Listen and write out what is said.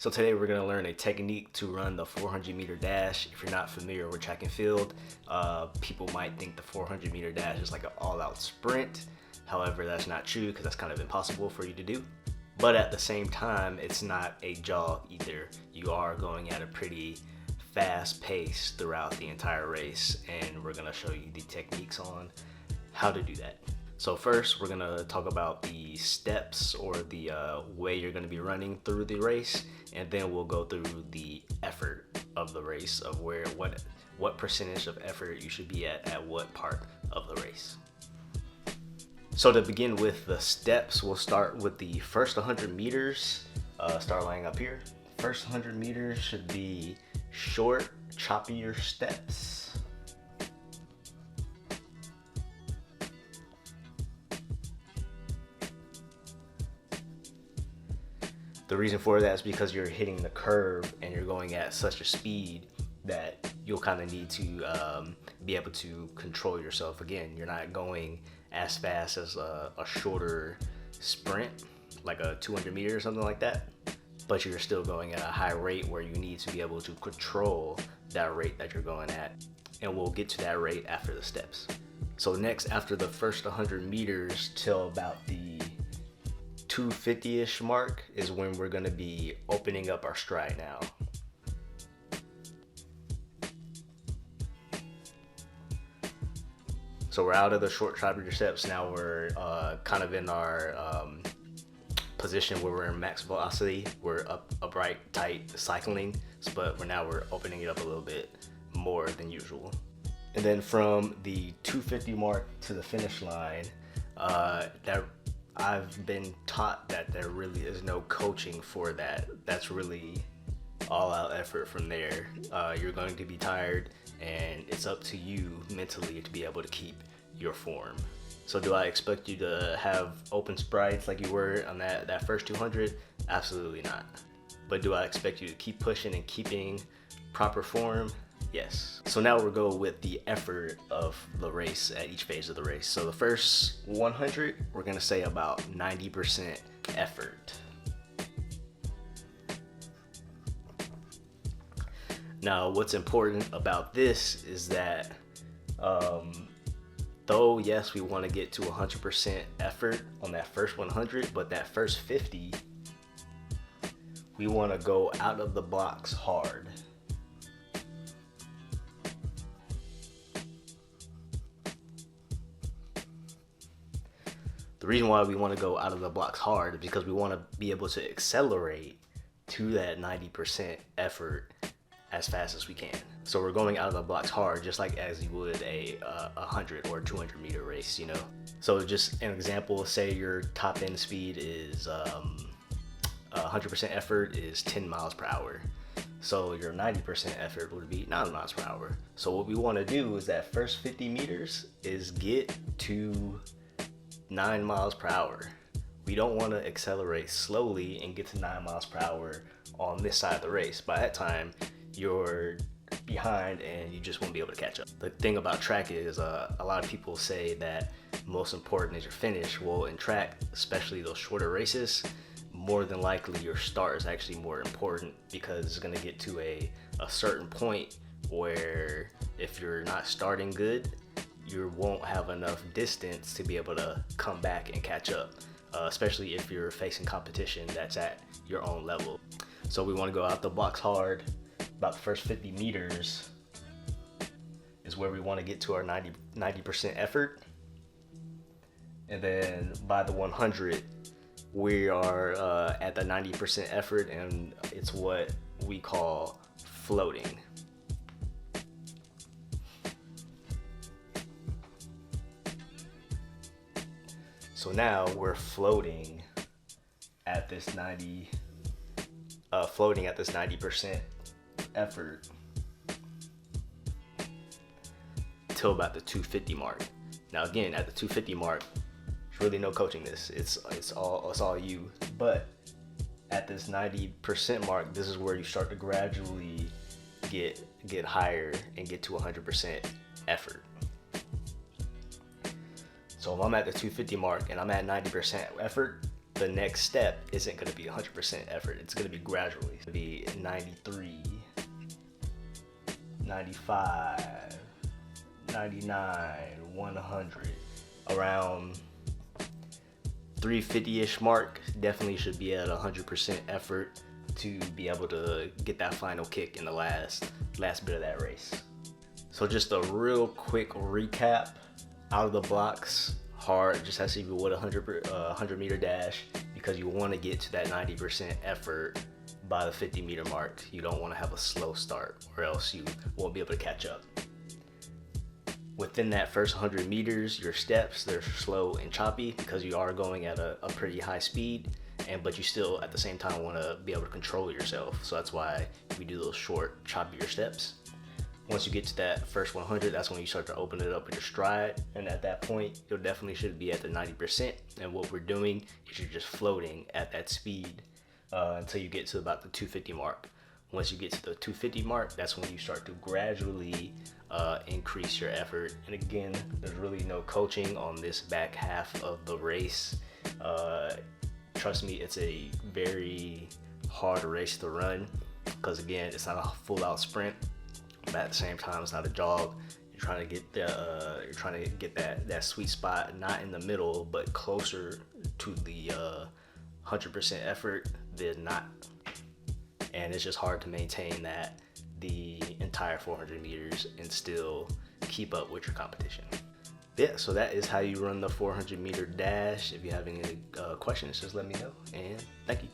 So today we're gonna learn a technique to run the 400-meter dash. If you're not familiar with track and field, people might think the 400-meter dash is like an all-out sprint. However, that's not true because that's kind of impossible for you to do. But at the same time, it's not a jog either. You are going at a pretty fast pace throughout the entire race, and we're gonna show you the techniques on how to do that. So first, we're gonna talk about the steps or the way you're gonna be running through the race, and then we'll go through the effort of the race of what percentage of effort you should be at what part of the race. So to begin with the steps, we'll start with the first 100 meters. Start lining up here. First 100 meters should be short, choppier steps. The reason for that is because you're hitting the curve and you're going at such a speed that you'll kind of need to be able to control yourself. Again, you're not going as fast as a shorter sprint, like a 200 meters or something like that, but you're still going at a high rate where you need to be able to control that rate that you're going at. And we'll get to that rate after the steps. So next, after the first 100 meters till about the 250-ish mark is when we're going to be opening up our stride now. So we're out of the short choppier steps. Now we're kind of in our position where we're in max velocity. We're upright, tight, cycling, but we're opening it up a little bit more than usual. And then from the 250 mark to the finish line, I've been taught that there really is no coaching for that. That's really all out effort from there. You're going to be tired, and it's up to you mentally to be able to keep your form. So do I expect you to have open sprites like you were on that first 200? Absolutely not. But do I expect you to keep pushing and keeping proper form? Yes. So now we'll go with the effort of the race at each phase of the race. So the first 100, we're gonna say about 90% effort. Now, what's important about this is that though, yes, we wanna get to 100% effort on that first 100, but that first 50, we wanna go out of the blocks hard. The reason why we want to go out of the blocks hard is because we want to be able to accelerate to that 90% effort as fast as we can. So we're going out of the blocks hard, just like as you would a 100 or 200 meter race, you know? So just an example, say your top end speed is 100% effort is 10 miles per hour. So your 90% effort would be 9 miles per hour. So what we want to do is that first 50 meters is get to 9 miles per hour. We don't want to accelerate slowly and get to 9 miles per hour on this side of the race. By that time, you're behind and you just won't be able to catch up. The thing about track is a lot of people say that most important is your finish. Well, in track, especially those shorter races, more than likely your start is actually more important, because it's going to get to a certain point where if you're not starting good, you won't have enough distance to be able to come back and catch up, especially if you're facing competition that's at your own level. So we want to go out the blocks hard. About the first 50 meters is where we want to get to our 90% effort. And then by the 100, we are at the 90% effort, and it's what we call floating. So now we're floating at this 90% effort till about the 250 mark. Now again, at the 250 mark, there's really no coaching this. It's all you. But at this 90% mark, this is where you start to gradually get higher and get to 100% effort. So if I'm at the 250 mark and I'm at 90% effort, the next step isn't going to be 100% effort. It's going to be gradually. It's going to be 93, 95, 99, 100, around 350-ish mark. Definitely should be at 100% effort to be able to get that final kick in the last bit of that race. So just a real quick recap. Out of the blocks, hard, just has to be with a 100 meter dash, because you want to get to that 90% effort by the 50 meter mark. You don't want to have a slow start, or else you won't be able to catch up. Within that first 100 meters, your steps, they're slow and choppy because you are going at a pretty high speed, but you still at the same time want to be able to control yourself. So that's why we do those short, choppier steps. Once you get to that first 100, that's when you start to open it up with your stride. And at that point, you definitely should be at the 90%. And what we're doing is you're just floating at that speed until you get to about the 250 mark. Once you get to the 250 mark, that's when you start to gradually increase your effort. And again, there's really no coaching on this back half of the race. Trust me, it's a very hard race to run, because again, it's not a full out sprint, but at the same time, it's not a jog. You're trying to get that sweet spot, not in the middle, but closer to the 100% effort than not. And it's just hard to maintain that the entire 400 meters and still keep up with your competition. Yeah, so that is how you run the 400 meter dash. If you have any questions, just let me know, and thank you.